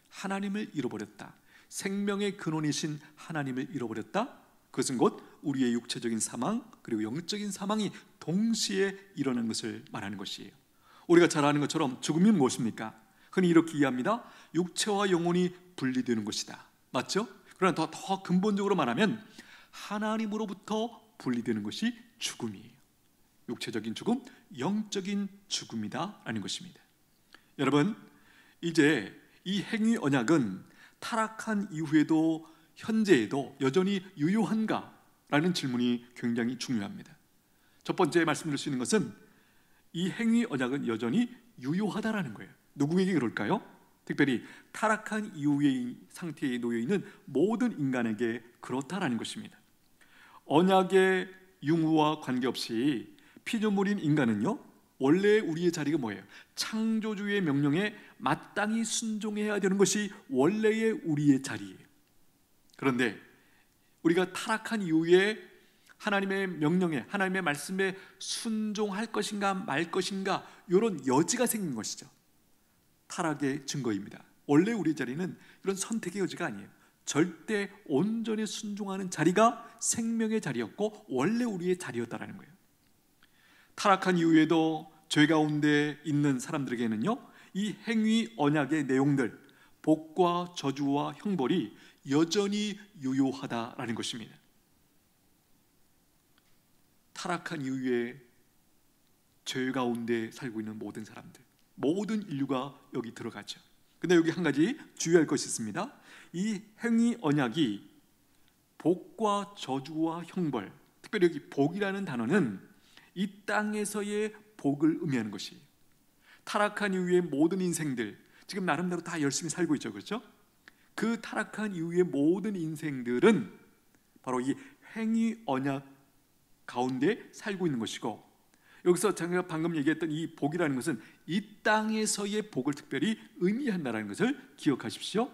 Speaker 1: 하나님을 잃어버렸다, 생명의 근원이신 하나님을 잃어버렸다, 그것은 곧 우리의 육체적인 사망 그리고 영적인 사망이 동시에 일어나는 것을 말하는 것이에요. 우리가 잘 아는 것처럼 죽음이 무엇입니까? 흔히 이렇게 이해합니다. 육체와 영혼이 분리되는 것이다, 맞죠? 그러나 더 근본적으로 말하면 하나님으로부터 분리되는 것이 죽음이에요. 육체적인 죽음, 영적인 죽음이다 라는 것입니다. 여러분, 이제 이 행위 언약은 타락한 이후에도 현재에도 여전히 유효한가? 라는 질문이 굉장히 중요합니다. 첫 번째 말씀드릴 수 있는 것은 이 행위 언약은 여전히 유효하다라는 거예요. 누구에게 그럴까요? 특별히 타락한 이후의 상태에 놓여있는 모든 인간에게 그렇다라는 것입니다. 언약의 유무와 관계없이 피조물인 인간은요, 원래 우리의 자리가 뭐예요? 창조주의 명령에 마땅히 순종해야 되는 것이 원래의 우리의 자리예요. 그런데 우리가 타락한 이후에 하나님의 명령에, 하나님의 말씀에 순종할 것인가 말 것인가, 이런 여지가 생긴 것이죠. 타락의 증거입니다. 원래 우리 자리는 이런 선택의 여지가 아니에요. 절대 온전히 순종하는 자리가 생명의 자리였고 원래 우리의 자리였다라는 거예요. 타락한 이후에도 죄 가운데 있는 사람들에게는요, 이 행위 언약의 내용들, 복과 저주와 형벌이 여전히 유효하다라는 것입니다. 타락한 이후에 죄 가운데 살고 있는 모든 사람들, 모든 인류가 여기 들어가죠. 근데 여기 한 가지 주의할 것이 있습니다. 이 행위 언약이 복과 저주와 형벌, 특별히 여기 복이라는 단어는 이 땅에서의 복을 의미하는 것이에요. 타락한 이후의 모든 인생들, 지금 나름대로 다 열심히 살고 있죠, 그렇죠? 그 타락한 이후의 모든 인생들은 바로 이 행위 언약 가운데 살고 있는 것이고, 여기서 제가 방금 얘기했던 이 복이라는 것은 이 땅에서의 복을 특별히 의미한다는 것을 기억하십시오.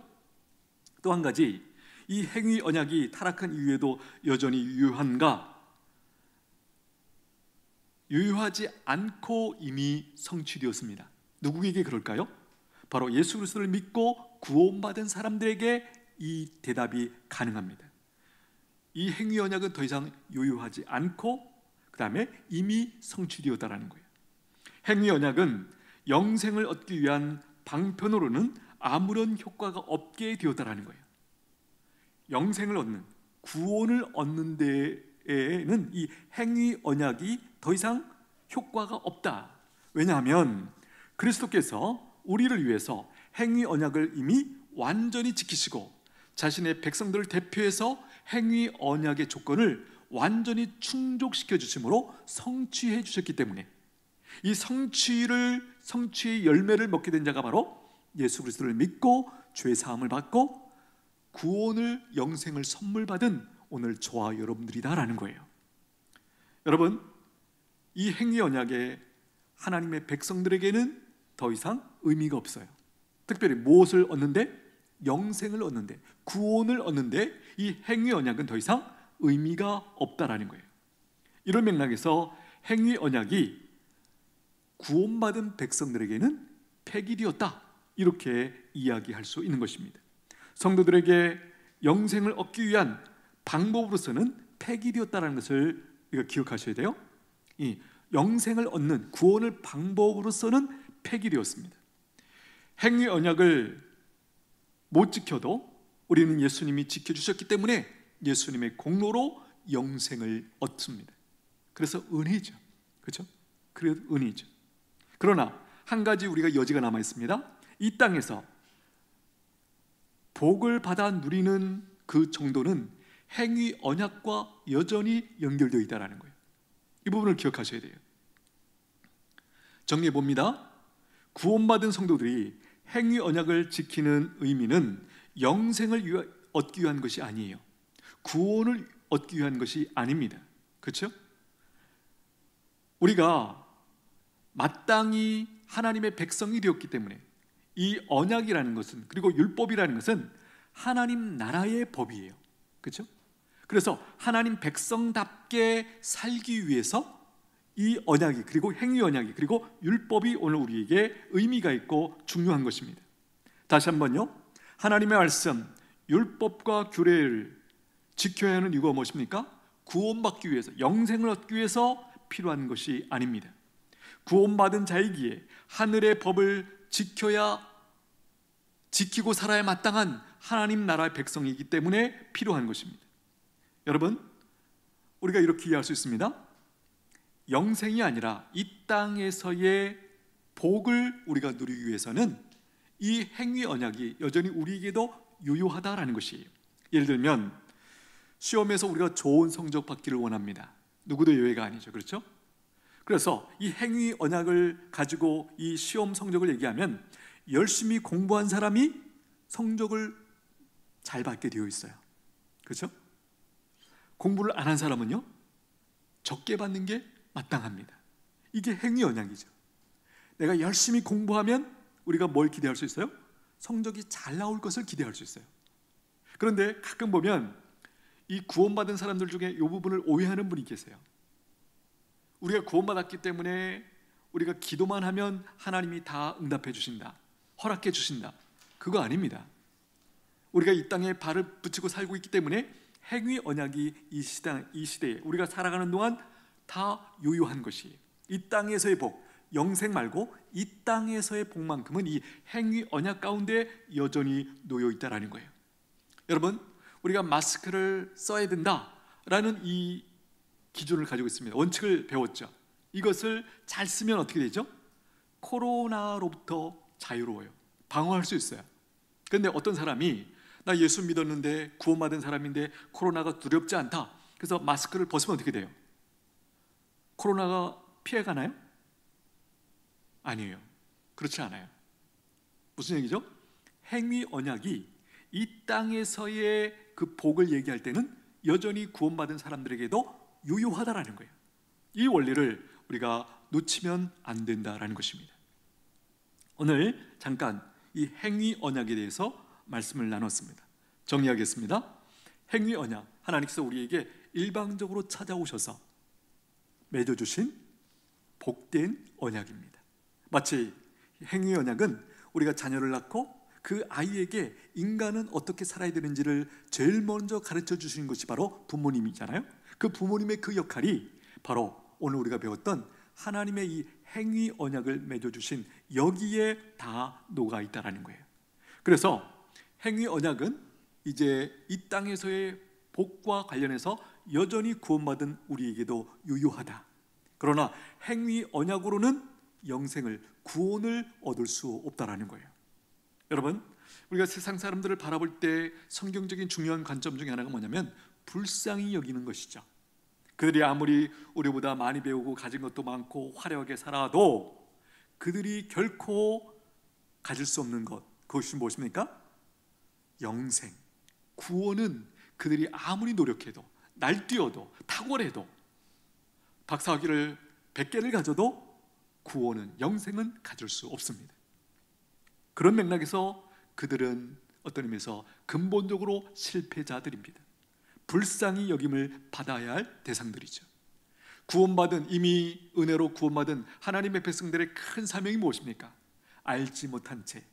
Speaker 1: 또 한 가지, 이 행위 언약이 타락한 이후에도 여전히 유효한가? 유효하지 않고 이미 성취되었습니다. 누구에게 그럴까요? 바로 예수 그리스도를 믿고 구원받은 사람들에게 이 대답이 가능합니다. 이 행위 언약은 더 이상 유효하지 않고 그 다음에 이미 성취되었다라는 거예요. 행위 언약은 영생을 얻기 위한 방편으로는 아무런 효과가 없게 되었다라는 거예요. 영생을 얻는, 구원을 얻는 데에는 이 행위 언약이 더 이상 효과가 없다. 왜냐하면 그리스도께서 우리를 위해서 행위 언약을 이미 완전히 지키시고 자신의 백성들을 대표해서 행위 언약의 조건을 완전히 충족시켜 주심으로 성취해 주셨기 때문에 이 성취의 열매를 먹게 된 자가 바로 예수 그리스도를 믿고 죄 사함을 받고 구원을, 영생을 선물 받은 오늘 저와 여러분들이다라는 거예요. 여러분, 이 행위 언약에 하나님의 백성들에게는 더 이상 의미가 없어요. 특별히 무엇을 얻는데? 영생을 얻는데, 구원을 얻는데 이 행위 언약은 더 이상 의미가 없다라는 거예요. 이런 맥락에서 행위 언약이 구원받은 백성들에게는 폐기되었다, 이렇게 이야기할 수 있는 것입니다. 성도들에게 영생을 얻기 위한 방법으로서는 폐기되었다는 것을 우리가 기억하셔야 돼요. 이 영생을 얻는 구원을 방법으로서는 폐기되었습니다. 행위 언약을 못 지켜도 우리는 예수님이 지켜주셨기 때문에 예수님의 공로로 영생을 얻습니다. 그래서 은혜죠. 그렇죠? 그래도 은혜죠. 그러나 한 가지 우리가 여지가 남아 있습니다. 이 땅에서 복을 받아 누리는 그 정도는 행위 언약과 여전히 연결되어 있다는 거예요. 이 부분을 기억하셔야 돼요. 정리해 봅니다. 구원받은 성도들이 행위 언약을 지키는 의미는 영생을 얻기 위한 것이 아니에요. 구원을 얻기 위한 것이 아닙니다. 그렇죠? 우리가 마땅히 하나님의 백성이 되었기 때문에 이 언약이라는 것은, 그리고 율법이라는 것은 하나님 나라의 법이에요. 그렇죠? 그래서 하나님 백성답게 살기 위해서 이 언약이, 그리고 행위 언약이, 그리고 율법이 오늘 우리에게 의미가 있고 중요한 것입니다. 다시 한번요. 하나님의 말씀, 율법과 규례를 지켜야 하는 이유가 무엇입니까? 구원받기 위해서, 영생을 얻기 위해서 필요한 것이 아닙니다. 구원받은 자이기에 하늘의 법을 지키고 살아야 마땅한 하나님 나라의 백성이기 때문에 필요한 것입니다. 여러분, 우리가 이렇게 이해할 수 있습니다. 영생이 아니라 이 땅에서의 복을 우리가 누리기 위해서는 이 행위 언약이 여전히 우리에게도 유효하다라는 것이에요. 예를 들면 시험에서 우리가 좋은 성적 받기를 원합니다. 누구도 예외가 아니죠. 그렇죠? 그래서 이 행위 언약을 가지고 이 시험 성적을 얘기하면 열심히 공부한 사람이 성적을 잘 받게 되어 있어요. 그렇죠? 공부를 안 한 사람은요, 적게 받는 게 마땅합니다. 이게 행위 언약이죠. 내가 열심히 공부하면 우리가 뭘 기대할 수 있어요? 성적이 잘 나올 것을 기대할 수 있어요. 그런데 가끔 보면 이 구원받은 사람들 중에 이 부분을 오해하는 분이 계세요. 우리가 구원받았기 때문에 우리가 기도만 하면 하나님이 다 응답해 주신다, 허락해 주신다. 그거 아닙니다. 우리가 이 땅에 발을 붙이고 살고 있기 때문에 행위 언약이 이 시대에 우리가 살아가는 동안 다 유효한 것이에요. 이 땅에서의 복, 영생 말고 이 땅에서의 복만큼은 이 행위 언약 가운데 여전히 놓여 있다라는 거예요. 여러분, 우리가 마스크를 써야 된다라는 이 기준을 가지고 있습니다. 원칙을 배웠죠. 이것을 잘 쓰면 어떻게 되죠? 코로나로부터 자유로워요. 방어할 수 있어요. 그런데 어떤 사람이 나 예수 믿었는데 구원받은 사람인데 코로나가 두렵지 않다, 그래서 마스크를 벗으면 어떻게 돼요? 코로나가 피해가나요? 아니에요. 그렇지 않아요. 무슨 얘기죠? 행위 언약이 이 땅에서의 그 복을 얘기할 때는 여전히 구원받은 사람들에게도 유효하다라는 거예요. 이 원리를 우리가 놓치면 안 된다라는 것입니다. 오늘 잠깐 이 행위 언약에 대해서 말씀을 나눴습니다. 정리하겠습니다. 행위 언약, 하나님께서 우리에게 일방적으로 찾아오셔서 맺어주신 복된 언약입니다. 마치 행위 언약은 우리가 자녀를 낳고 그 아이에게 인간은 어떻게 살아야 되는지를 제일 먼저 가르쳐 주시는 것이 바로 부모님이잖아요. 그 부모님의 그 역할이 바로 오늘 우리가 배웠던 하나님의 이 행위 언약을 맺어주신 여기에 다 녹아 있다라는 거예요. 그래서 행위 언약은 이제 이 땅에서의 복과 관련해서 여전히 구원받은 우리에게도 유효하다. 그러나 행위 언약으로는 영생을, 구원을 얻을 수 없다라는 거예요. 여러분, 우리가 세상 사람들을 바라볼 때 성경적인 중요한 관점 중에 하나가 뭐냐면 불쌍히 여기는 것이죠. 그들이 아무리 우리보다 많이 배우고 가진 것도 많고 화려하게 살아도 그들이 결코 가질 수 없는 것, 그것이 무엇입니까? 영생, 구원은 그들이 아무리 노력해도, 날뛰어도, 탁월해도, 박사학위를 100개를 가져도 구원은, 영생은 가질 수 없습니다. 그런 맥락에서 그들은 어떤 의미에서 근본적으로 실패자들입니다. 불쌍히 여김을 받아야 할 대상들이죠. 구원받은, 이미 은혜로 구원받은 하나님의 백성들의 큰 사명이 무엇입니까? 알지 못한 채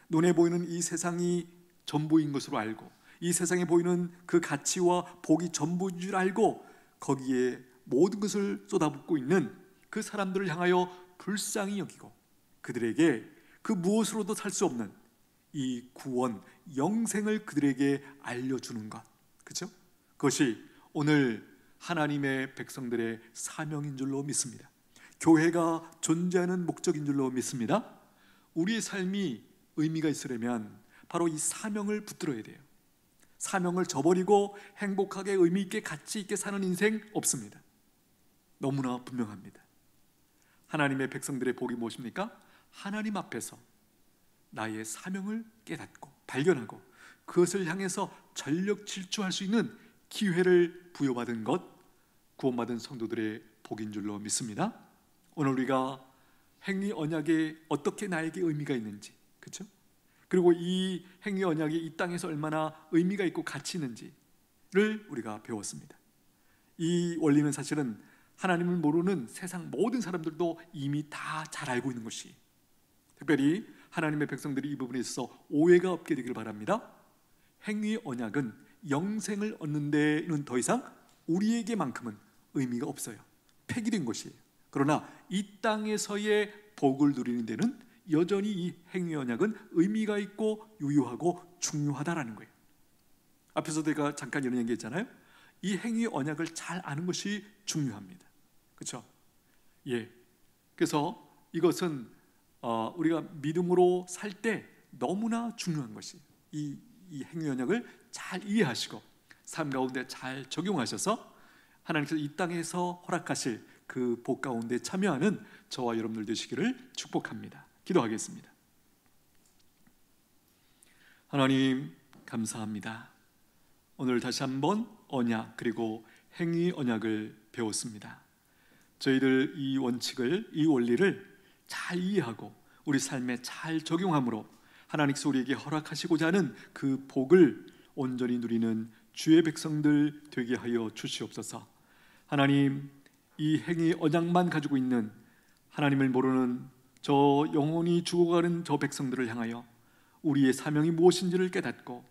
Speaker 1: 눈에 보이는 이 세상이 전부인 것으로 알고 이 세상에 보이는 그 가치와 복이 전부인 줄 알고 거기에 모든 것을 쏟아붓고 있는 그 사람들을 향하여 불쌍히 여기고 그들에게 그 무엇으로도 살 수 없는 이 구원, 영생을 그들에게 알려주는 것, 그렇죠? 그것이 오늘 하나님의 백성들의 사명인 줄로 믿습니다. 교회가 존재하는 목적인 줄로 믿습니다. 우리의 삶이 의미가 있으려면 바로 이 사명을 붙들어야 돼요. 사명을 저버리고 행복하게 의미 있게 가치 있게 사는 인생 없습니다. 너무나 분명합니다. 하나님의 백성들의 복이 무엇입니까? 하나님 앞에서 나의 사명을 깨닫고 발견하고 그것을 향해서 전력 질주할 수 있는 기회를 부여받은 것, 구원받은 성도들의 복인 줄로 믿습니다. 오늘 우리가 행위 언약에 어떻게 나에게 의미가 있는지, 그렇죠? 그리고 이 행위 언약이 이 땅에서 얼마나 의미가 있고 가치 있는지를 우리가 배웠습니다. 이 원리는 사실은 하나님을 모르는 세상 모든 사람들도 이미 다 잘 알고 있는 것이, 특별히 하나님의 백성들이 이 부분에 있어서 오해가 없게 되길 바랍니다. 행위 언약은 영생을 얻는 데는 더 이상 우리에게만큼은 의미가 없어요. 폐기된 것이에요. 그러나 이 땅에서의 복을 누리는 데는 여전히 이 행위 언약은 의미가 있고 유효하고 중요하다라는 거예요. 앞에서 제가 잠깐 이런 얘기했잖아요. 이 행위 언약을 잘 아는 것이 중요합니다. 그렇죠? 예. 그래서 이것은 우리가 믿음으로 살 때 너무나 중요한 것이 이 행위 언약을 잘 이해하시고 삶 가운데 잘 적용하셔서 하나님께서 이 땅에서 허락하실 그 복 가운데 참여하는 저와 여러분들 되시기를 축복합니다. 기도하겠습니다. 하나님 감사합니다. 오늘 다시 한번 언약 그리고 행위 언약을 배웠습니다. 저희들 이 원칙을, 이 원리를 잘 이해하고 우리 삶에 잘 적용함으로 하나님께서 우리에게 허락하시고자 하는 그 복을 온전히 누리는 주의 백성들 되게 하여 주시옵소서. 하나님, 이 행위 언약만 가지고 있는 하나님을 모르는 저 영혼이 죽어가는 저 백성들을 향하여 우리의 사명이 무엇인지를 깨닫고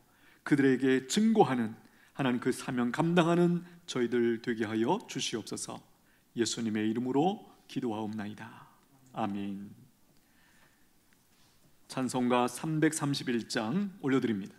Speaker 1: 그들에게 증거하는 하나님 그 사명 감당하는 저희들 되게 하여 주시옵소서. 예수님의 이름으로 기도하옵나이다. 아멘. 찬송가 331장 올려드립니다.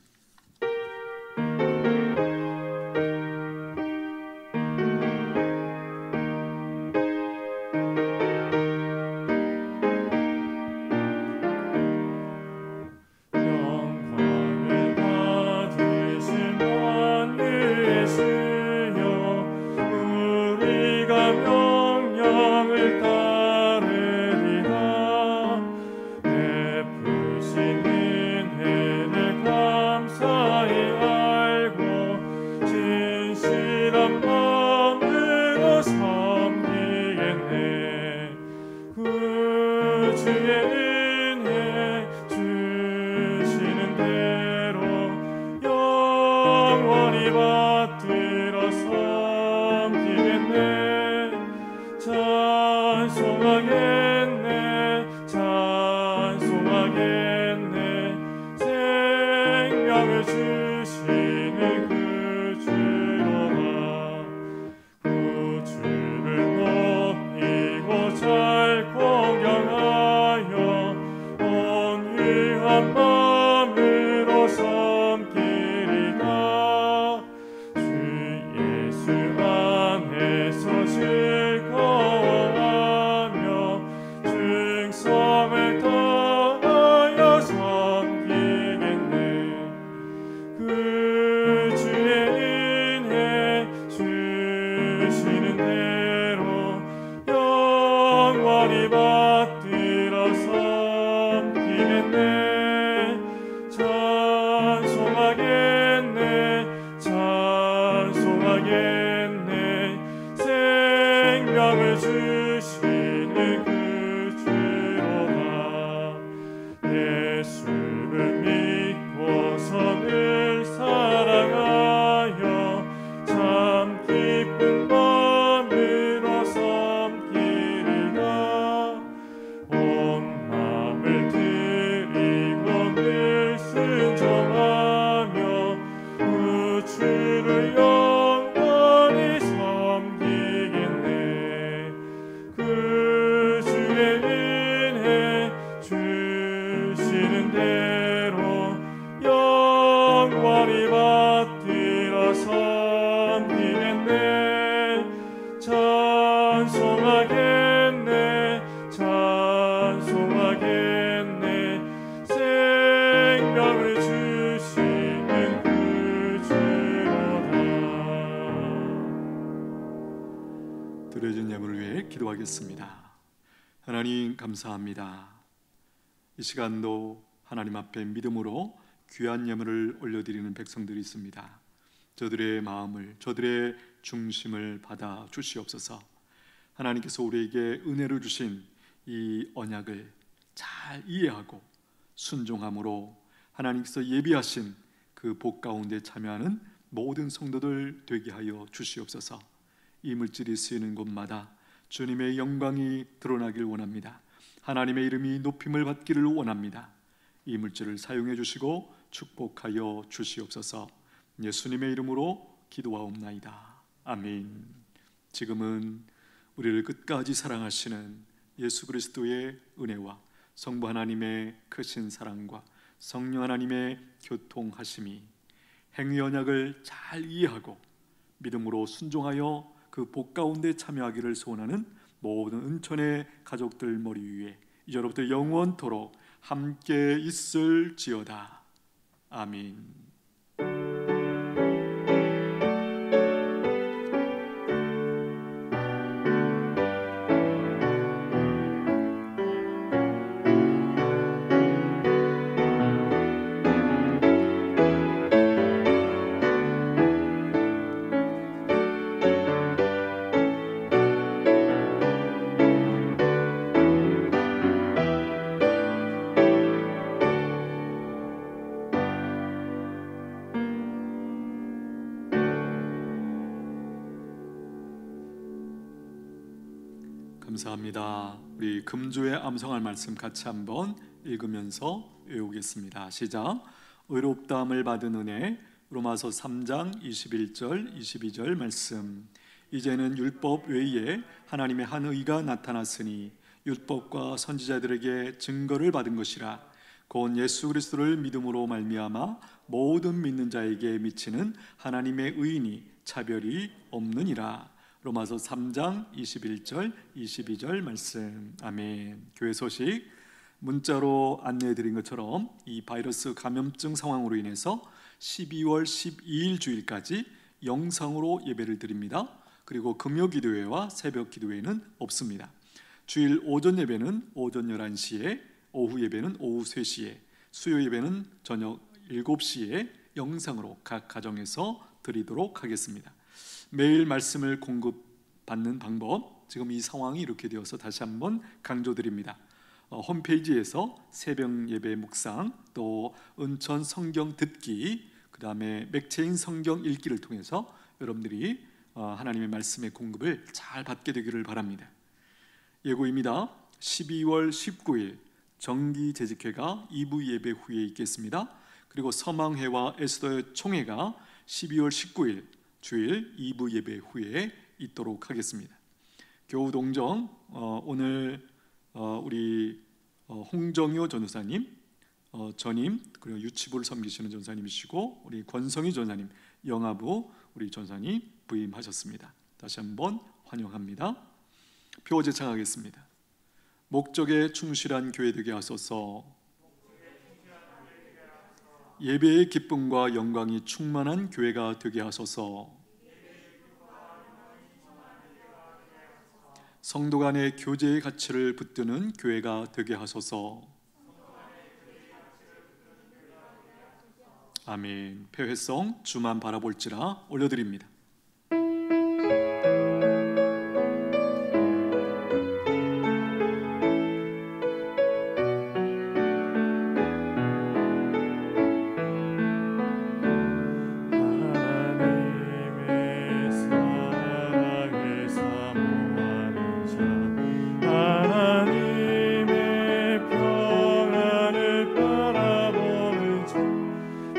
Speaker 3: 예수를 믿고서는 영원히 받들어 섬기겠네. 찬송하겠네. 찬송하겠네. 생명을 주시는 구주로다.
Speaker 1: 드려진 예물을 위해 기도하겠습니다. 하나님 감사합니다. 이 시간도 하나님 앞에 믿음으로 귀한 예물을 올려드리는 백성들이 있습니다. 저들의 마음을, 저들의 중심을 받아 주시옵소서. 하나님께서 우리에게 은혜로 주신 이 언약을 잘 이해하고 순종함으로 하나님께서 예비하신 그 복 가운데 참여하는 모든 성도들 되게 하여 주시옵소서. 이 물질이 쓰이는 곳마다 주님의 영광이 드러나길 원합니다. 하나님의 이름이 높임을 받기를 원합니다. 이 물질을 사용해 주시고 축복하여 주시옵소서. 예수님의 이름으로 기도하옵나이다. 아멘. 지금은 우리를 끝까지 사랑하시는 예수 그리스도의 은혜와 성부 하나님의 크신 사랑과 성령 하나님의 교통하심이 행위 언약을 잘 이해하고 믿음으로 순종하여 그 복 가운데 참여하기를 소원하는 모든 은천의 가족들 머리 위에 이제로부터 영원토록 함께 있을지어다. 아멘. 감사합니다. 우리 금주의 암송할 말씀 같이 한번 읽으면서 외우겠습니다. 시작. 의롭다함을 받은 은혜. 로마서 3장 21절 22절 말씀. 이제는 율법 외에 하나님의 한 의가 나타났으니 율법과 선지자들에게 증거를 받은 것이라. 곧 예수 그리스도를 믿음으로 말미암아 모든 믿는 자에게 미치는 하나님의 의인이 차별이 없느니라. 로마서 3장 21절 22절 말씀. 아멘. 교회 소식 문자로 안내해 드린 것처럼 이 바이러스 감염증 상황으로 인해서 12월 12일 주일까지 영상으로 예배를 드립니다. 그리고 금요 기도회와 새벽 기도회는 없습니다. 주일 오전 예배는 오전 11시에, 오후 예배는 오후 3시에, 수요 예배는 저녁 7시에 영상으로 각 가정에서 드리도록 하겠습니다. 매일 말씀을 공급받는 방법, 지금 이 상황이 이렇게 되어서 다시 한번 강조드립니다. 홈페이지에서 새벽 예배 묵상, 또 은천 성경 듣기, 그 다음에 맥체인 성경 읽기를 통해서 여러분들이 하나님의 말씀의 공급을 잘 받게 되기를 바랍니다. 예고입니다. 12월 19일 정기 재직회가 2부 예배 후에 있겠습니다. 그리고 서망회와 에스더의 총회가 12월 19일 주일 2부 예배 후에 있도록 하겠습니다. 교우동정 오늘 우리 홍정효 전도사님, 전임, 그리고 유치부를 섬기시는 전사님이시고 우리 권성희 전사님, 영아부 우리 전사님 부임하셨습니다. 다시 한번 환영합니다. 표 제창하겠습니다. 목적에 충실한 교회 되게 하소서. 예배의 기쁨과 영광이 충만한 교회가 되게 하소서. 성도 간의 교제의 가치를 붙드는 교회가 되게 하소서. 아멘. 폐회성 주만 바라볼지라 올려드립니다.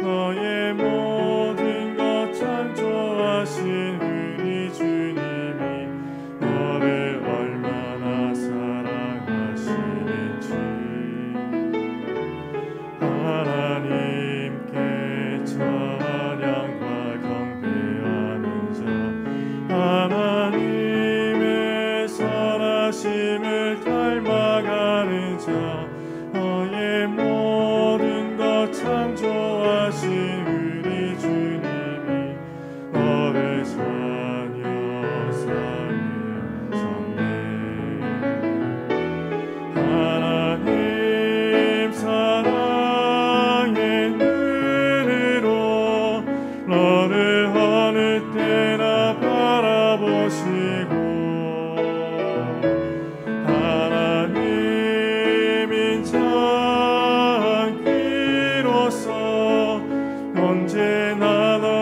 Speaker 3: 너의 모든 것 참 좋아하시 너를 어느 때나 바라보시고 하나님인 자 귀로서 언제나 너